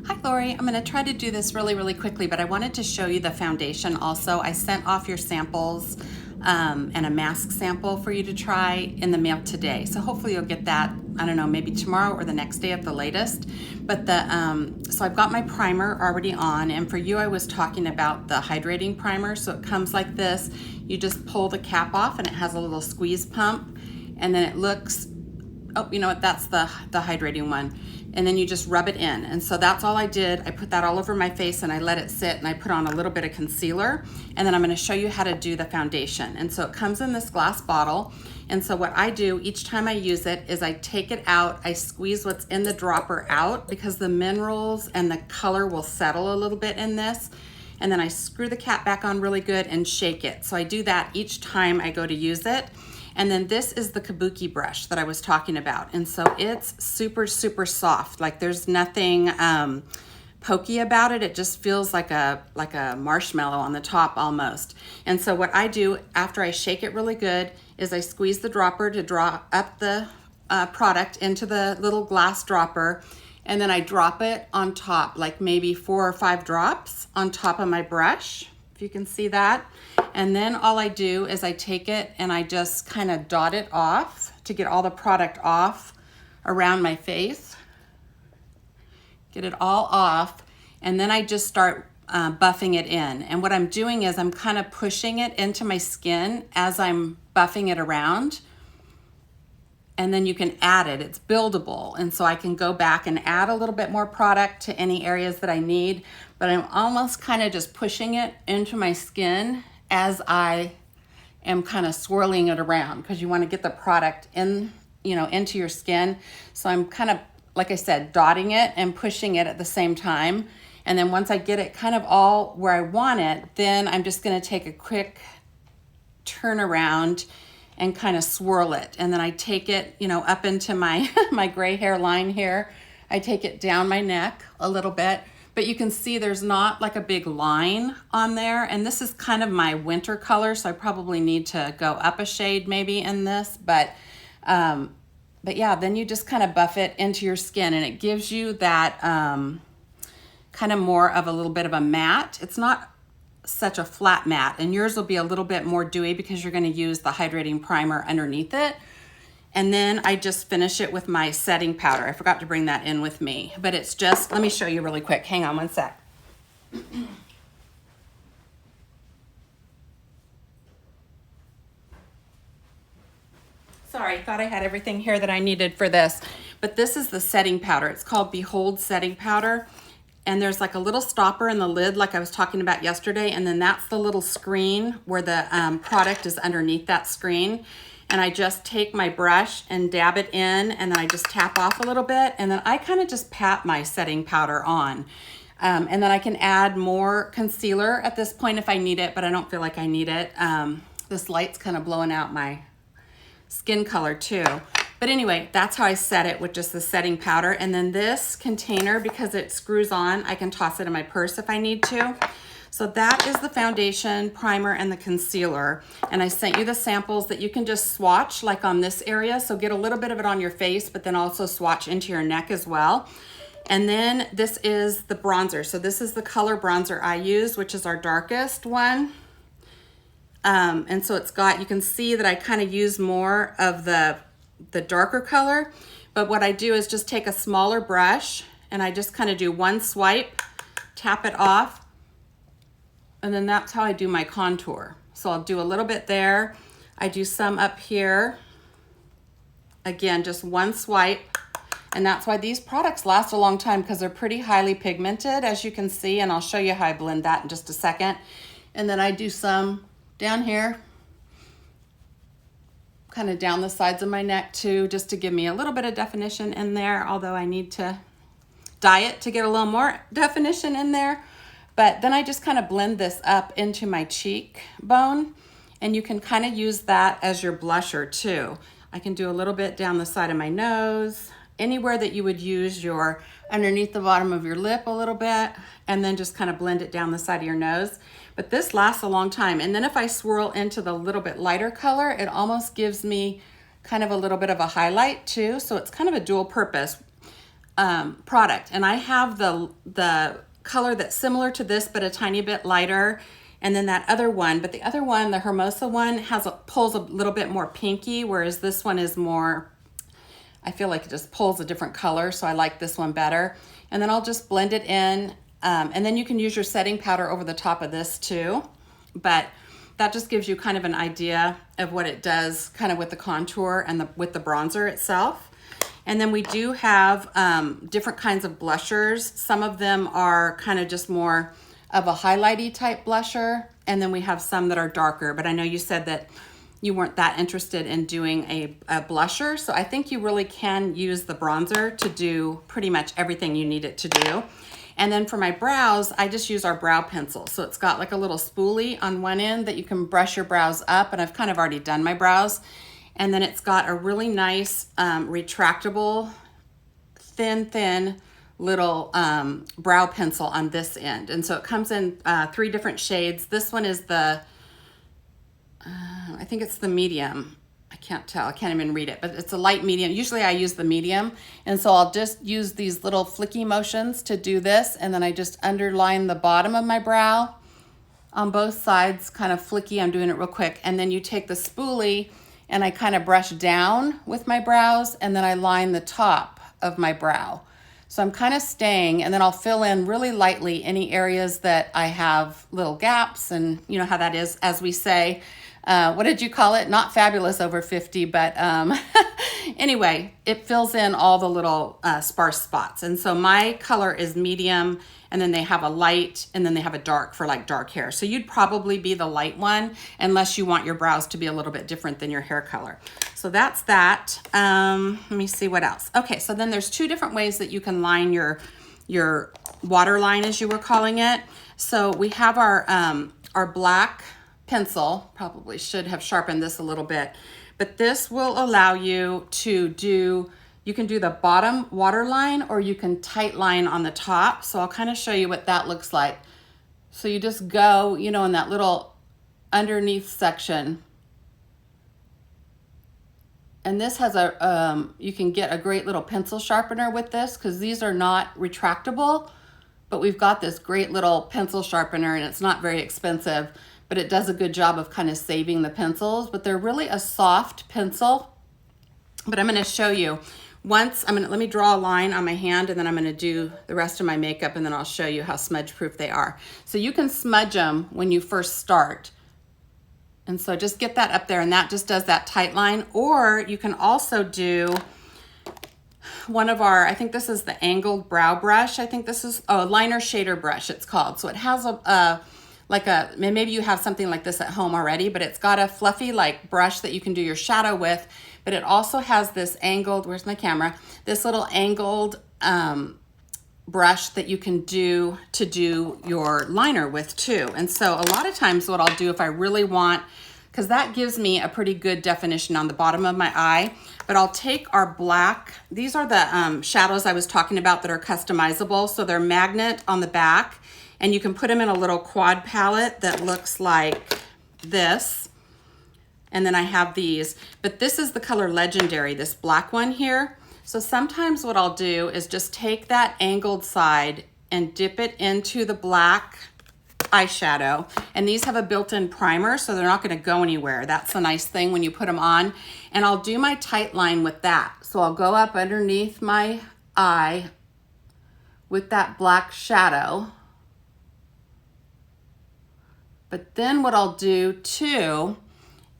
Hi Lori, I'm going to try to do this really quickly, but I wanted to show you the foundation also. I sent off your samples and a mask sample for you to try in the mail today. So hopefully you'll get that, I don't know, maybe tomorrow or the next day at the latest. But so I've got my primer already on, and for you I was talking about the hydrating primer. So it comes like this. You just pull the cap off and it has a little squeeze pump, and then it looks, oh, you know what, that's the hydrating one. And then you just rub it in. And so that's all I did. I put that all over my face and I let it sit, and I put on a little bit of concealer. And then I'm gonna show you how to do the foundation. And so it comes in this glass bottle. And so what I do each time I use it is I take it out, I squeeze what's in the dropper out because the minerals and the color will settle a little bit in this. And then I screw the cap back on really good and shake it. So I do that each time I go to use it. And then this is the kabuki brush that I was talking about. And so it's super soft. Like there's nothing pokey about it. It just feels like a marshmallow on the top almost. And so what I do after I shake it really good is I squeeze the dropper to draw up the product into the little glass dropper. And then I drop it on top, like maybe 4 or 5 drops on top of my brush, if you can see that. And then all I do is I take it and I just kind of dot it off to get all the product off around my face. Get it all off, and then I just start buffing it in. And what I'm doing is I'm kind of pushing it into my skin as I'm buffing it around. And then you can add it, it's buildable. And so I can go back and add a little bit more product to any areas that I need, but I'm almost kind of just pushing it into my skin as I am kind of swirling it around, because you want to get the product in, into your skin. So I'm kind of, like I said, dotting it and pushing it at the same time. And then once I get it kind of all where I want it, then I'm just going to take a quick turn around and kind of swirl it. And then I take it, up into my, my gray hair line here. I take it down my neck a little bit, but you can see there's not like a big line on there. And this is kind of my winter color, so I probably need to go up a shade maybe in this, but yeah, then you just kind of buff it into your skin, and it gives you that kind of more of a little bit of a matte. It's not such a flat matte, and yours will be a little bit more dewy because you're going to use the hydrating primer underneath it. And then I just finish it with my setting powder. I forgot to bring that in with me, but it's just, let me show you really quick. Hang on one sec. Sorry, thought I had everything here that I needed for this, but this is the setting powder. It's called Behold Setting Powder. And there's like a little stopper in the lid like I was talking about yesterday, and then that's the little screen where the product is underneath that screen. And I just take my brush and dab it in, and then I just tap off a little bit, and then I kind of just pat my setting powder on. And then I can add more concealer at this point if I need it, but I don't feel like I need it. This light's kind of blowing out my skin color too. But anyway, that's how I set it, with just the setting powder. And then this container, because it screws on, I can toss it in my purse if I need to. So that is the foundation, primer, and the concealer. And I sent you the samples that you can just swatch like on this area. So get a little bit of it on your face, but then also swatch into your neck as well. And then this is the bronzer. So this is the color bronzer I use, which is our darkest one. And so it's got, you can see that I kind of use more of the darker color, but what I do is just take a smaller brush and I just kind of do one swipe, tap it off, and then that's how I do my contour. So I'll do a little bit there. I do some up here. Again, just one swipe. And that's why these products last a long time, because they're pretty highly pigmented, as you can see, and I'll show you how I blend that in just a second. And then I do some down here, kind of down the sides of my neck too, just to give me a little bit of definition in there, although I need to dye it to get a little more definition in there. But then I just kind of blend this up into my cheekbone, and you can kind of use that as your blusher too. I can do a little bit down the side of my nose, anywhere that you would use your underneath the bottom of your lip a little bit, and then just kind of blend it down the side of your nose. But this lasts a long time. And then if I swirl into the little bit lighter color, it almost gives me kind of a little bit of a highlight too. So it's kind of a dual purpose. product, and I have the color that's similar to this but a tiny bit lighter, and then that other one, but the other one, the Hermosa one, pulls a little bit more pinky, whereas this one is more, I feel like it just pulls a different color, so I like this one better. And then I'll just blend it in, and then you can use your setting powder over the top of this too, but that just gives you kind of an idea of what it does kind of with the contour and with the bronzer itself. And then we do have different kinds of blushers. Some of them are kind of just more of a highlighty type blusher, and then we have some that are darker, but I know you said that you weren't that interested in doing a blusher, so I think you really can use the bronzer to do pretty much everything you need it to do. And then for my brows, I just use our brow pencil. So it's got like a little spoolie on one end that you can brush your brows up, and I've kind of already done my brows. And then it's got a really nice retractable, thin little brow pencil on this end. And so it comes in 3 different shades. This one is the, I think it's the medium. I can't tell, I can't even read it, but it's a light medium. Usually I use the medium, and so I'll just use these little flicky motions to do this, and then I just underline the bottom of my brow on both sides, kind of flicky. I'm doing it real quick. And then you take the spoolie and I kind of brush down with my brows, and then I line the top of my brow. So I'm kind of staying, and then I'll fill in really lightly any areas that I have little gaps, and you know how that is, as we say. What did you call it? Not fabulous over 50, but anyway, it fills in all the little sparse spots. And so my color is medium, and then they have a light, and then they have a dark for like dark hair. So you'd probably be the light one, unless you want your brows to be a little bit different than your hair color. So that's that. Let me see what else. Okay, so then there's 2 different ways that you can line your waterline, as you were calling it. So we have our black pencil. Probably should have sharpened this a little bit, but this will allow you to do, you can do the bottom waterline, or you can tight line on the top. So I'll kind of show you what that looks like. So you just go, you know, in that little underneath section, and this has a, you can get a great little pencil sharpener with this, because these are not retractable, but we've got this great little pencil sharpener, and it's not very expensive, but it does a good job of kind of saving the pencils. But they're really a soft pencil. But I'm going to show you once. Let me draw a line on my hand, and then I'm going to do the rest of my makeup, and then I'll show you how smudge proof they are. So you can smudge them when you first start, and so just get that up there, and that just does that tight line. Or you can also do one of our, I think this is the angled brow brush. I think this is, liner shader brush it's called. So it has maybe you have something like this at home already, but it's got a fluffy like brush that you can do your shadow with, but it also has this angled, where's my camera? This little angled brush that you can do to do your liner with too. And so a lot of times what I'll do if I really want, because that gives me a pretty good definition on the bottom of my eye, but I'll take our black, these are the shadows I was talking about that are customizable. So they're magnet on the back, and you can put them in a little quad palette that looks like this. And then I have these, but this is the color Legendary, this black one here. So sometimes what I'll do is just take that angled side and dip it into the black eyeshadow. And these have a built-in primer, so they're not gonna go anywhere. That's the nice thing when you put them on. And I'll do my tight line with that. So I'll go up underneath my eye with that black shadow. But then what I'll do too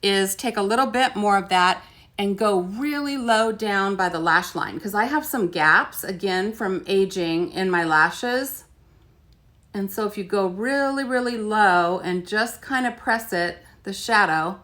is take a little bit more of that and go really low down by the lash line, because I have some gaps, again, from aging in my lashes. And so if you go really, really low and just kind of press it, the shadow,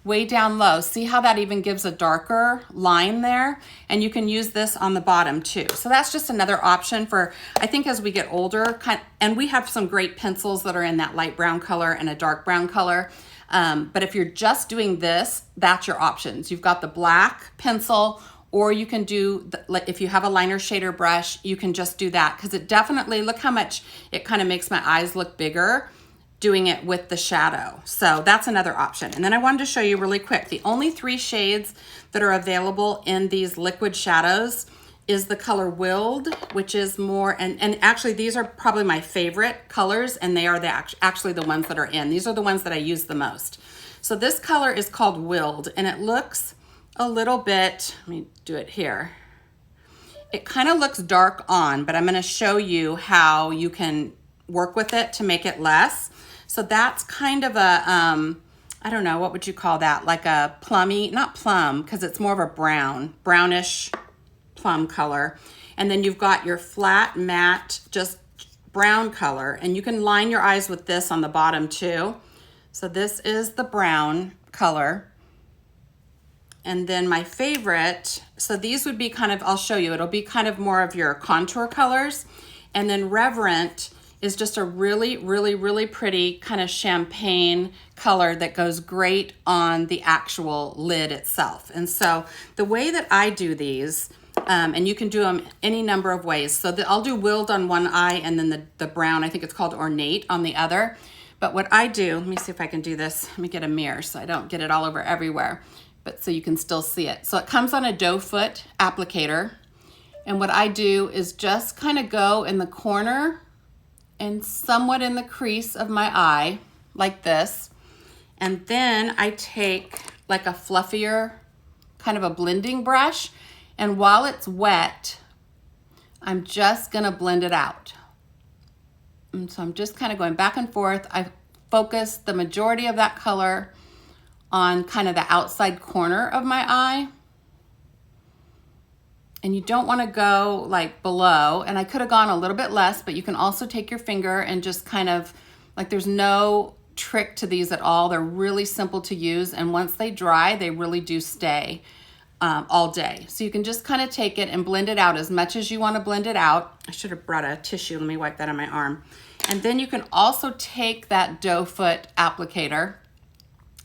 way down low, see how that even gives a darker line there? And you can use this on the bottom too. So that's just another option for, I think as we get older, and we have some great pencils that are in that light brown color and a dark brown color. But if you're just doing this, that's your options. You've got the black pencil, or you can do, if you have a liner shader brush, you can just do that, because it definitely, look how much it kind of makes my eyes look bigger doing it with the shadow. So that's another option. And then I wanted to show you really quick, the only 3 shades that are available in these liquid shadows is the color Willed, which is more, and actually these are probably my favorite colors, and they are actually the ones that are in. These are the ones that I use the most. So this color is called Willed, and it looks a little bit, let me do it here. It kind of looks dark on, but I'm gonna show you how you can work with it to make it less. So that's kind of a, I don't know, what would you call that? Like a plummy, not plum, because it's more of a brownish plum color. And then you've got your flat matte, just brown color, and you can line your eyes with this on the bottom too. So this is the brown color. And then my favorite, so these would be kind of, I'll show you, it'll be kind of more of your contour colors. And then Reverent is just a really, really, really pretty kind of champagne color that goes great on the actual lid itself. And so the way that I do these, and you can do them any number of ways. So I'll do Willed on one eye, and then the brown, I think it's called Ornate, on the other. But what I do, let me see if I can do this. Let me get a mirror so I don't get it all over everywhere, but so you can still see it. So it comes on a doe foot applicator. And what I do is just kind of go in the corner and somewhat in the crease of my eye, like this. And then I take like a fluffier, kind of a blending brush, and while it's wet, I'm just gonna blend it out. And so I'm just kind of going back and forth. I focus the majority of that color on kind of the outside corner of my eye. And you don't want to go like below, and I could have gone a little bit less, but you can also take your finger and just kind of, like, there's no trick to these at all. They're really simple to use, and once they dry, they really do stay all day. So you can just kind of take it and blend it out as much as you want to blend it out. I should have brought a tissue. Let me wipe that on my arm. And then you can also take that doe foot applicator,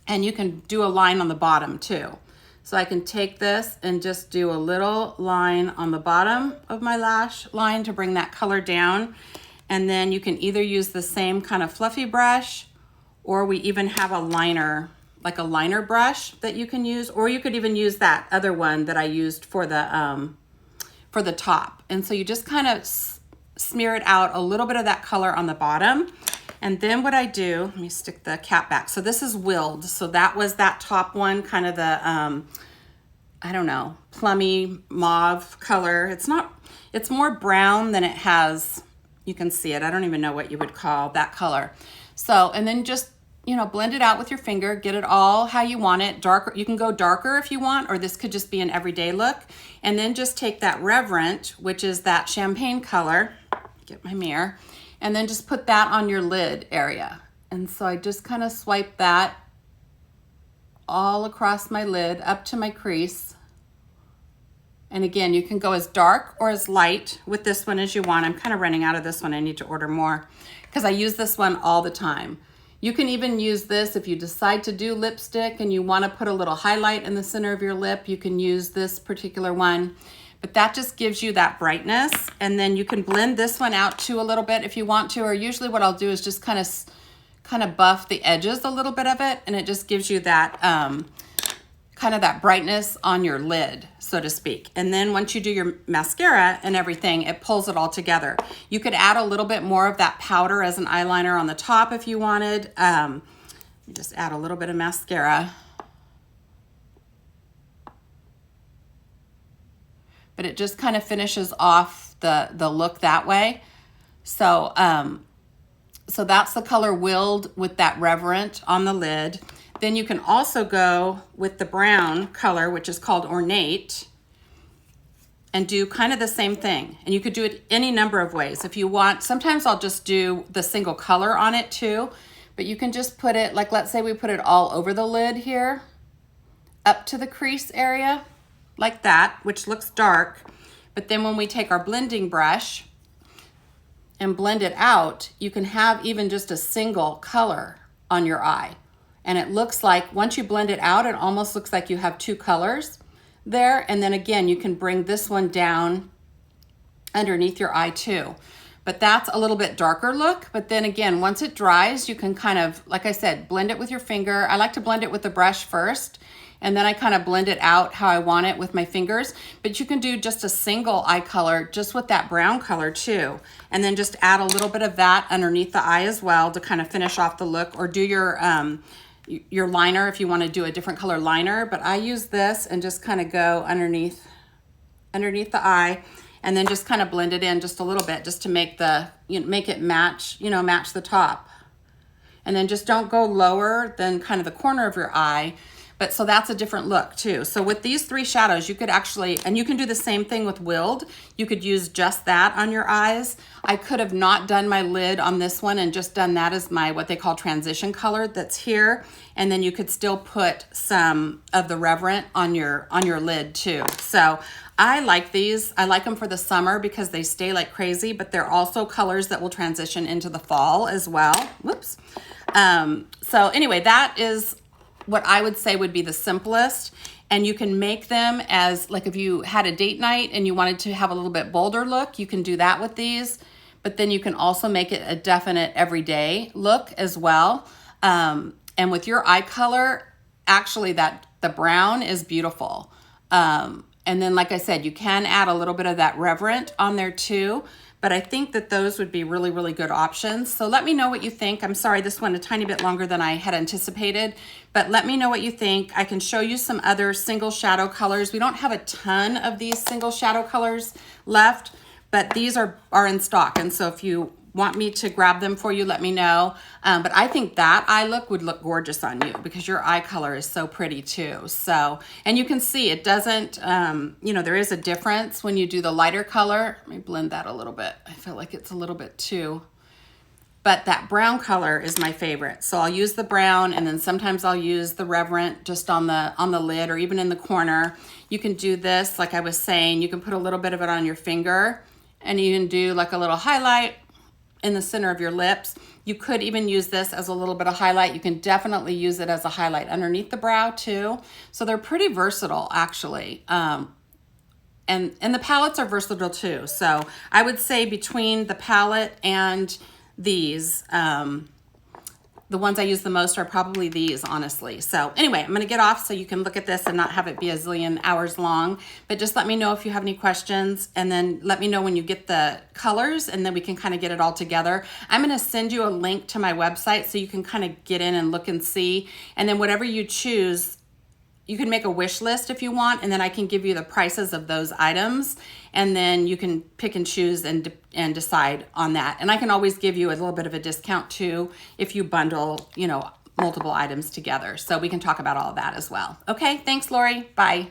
and you can do a line on the bottom too. So I can take this and just do a little line on the bottom of my lash line to bring that color down. And then you can either use the same kind of fluffy brush, or we even have a liner, like a liner brush that you can use, or you could even use that other one that I used for the top. And so you just kind of smear it out, a little bit of that color on the bottom. And then what I do, let me stick the cap back. So this is Willed. So that was that top one, kind of the, I don't know, plummy mauve color. It's more brown than it has, you can see it. I don't even know what you would call that color. So, and then just, you know, blend it out with your finger, get it all how you want it. Darker, you can go darker if you want, or this could just be an everyday look. And then just take that Reverent, which is that champagne color, get my mirror, and then just put that on your lid area. And so I just kind of swipe that all across my lid up to my crease. And again, you can go as dark or as light with this one as you want. I'm kind of running out of this one. I need to order more because I use this one all the time. You can even use this if you decide to do lipstick and you want to put a little highlight in the center of your lip. You can use this particular one. But that just gives you that brightness. And then you can blend this one out too a little bit if you want to, or usually what I'll do is just kind of buff the edges a little bit of it, and it just gives you that kind of that brightness on your lid, so to speak. And then once you do your mascara and everything, it pulls it all together. You could add a little bit more of that powder as an eyeliner on the top if you wanted. Just add a little bit of mascara. But it just kind of finishes off the look that way. So, so that's the color Willed with that Reverent on the lid. Then you can also go with the brown color, which is called Ornate, and do kind of the same thing. And you could do it any number of ways. If you want, sometimes I'll just do the single color on it too, but you can just put it, like let's say we put it all over the lid here, up to the crease area, like that, which looks dark. But then when we take our blending brush and blend it out, you can have even just a single color on your eye. And it looks like, once you blend it out, it almost looks like you have two colors there. And then again, you can bring this one down underneath your eye too. But that's a little bit darker look. But then again, once it dries, you can kind of, like I said, blend it with your finger. I like to blend it with the brush first, and then I kind of blend it out how I want it with my fingers. But you can do just a single eye color just with that brown color too. And then just add a little bit of that underneath the eye as well to kind of finish off the look, or do your liner if you want to do a different color liner. But I use this and just kind of go underneath the eye, and then just kind of blend it in just a little bit, just to make make it match, match the top. And then just don't go lower than kind of the corner of your eye. But so that's a different look too. So with these 3 shadows, you could actually, and you can do the same thing with Willed. You could use just that on your eyes. I could have not done my lid on this one and just done that as my, what they call transition color that's here. And then you could still put some of the Reverent on your lid too. So I like these. I like them for the summer because they stay like crazy, but they're also colors that will transition into the fall as well. Whoops. So anyway, that is what I would say would be the simplest. And you can make them as, like, if you had a date night and you wanted to have a little bit bolder look, you can do that with these. But then you can also make it a definite everyday look as well. And with your eye color, actually the brown is beautiful. And then, like I said, you can add a little bit of that Reverent on there too. But I think that those would be really, really good options. So let me know what you think. I'm sorry, this went a tiny bit longer than I had anticipated, but let me know what you think. I can show you some other single shadow colors. We don't have a ton of these single shadow colors left, but these are in stock. And so if you want me to grab them for you, let me know. But I think that eye look would look gorgeous on you because your eye color is so pretty too. So, and you can see it doesn't, there is a difference when you do the lighter color. Let me blend that a little bit. I feel like it's a little bit too, but that brown color is my favorite. So I'll use the brown, and then sometimes I'll use the Reverent just on the lid or even in the corner. You can do this, like I was saying, you can put a little bit of it on your finger, and you can do like a little highlight in the center of your lips. You could even use this as a little bit of highlight. You can definitely use it as a highlight underneath the brow too. So they're pretty versatile actually. And the palettes are versatile too. So I would say between the palette and these, the ones I use the most are probably these, honestly. So anyway, I'm gonna get off so you can look at this and not have it be a zillion hours long, but just let me know if you have any questions, and then let me know when you get the colors, and then we can kind of get it all together. I'm gonna send you a link to my website so you can kind of get in and look and see, and then whatever you choose, you can make a wish list if you want, and then I can give you the prices of those items, and then you can pick and choose and decide on that. And I can always give you a little bit of a discount too if you bundle, multiple items together. So we can talk about all of that as well. Okay, thanks, Lori. Bye.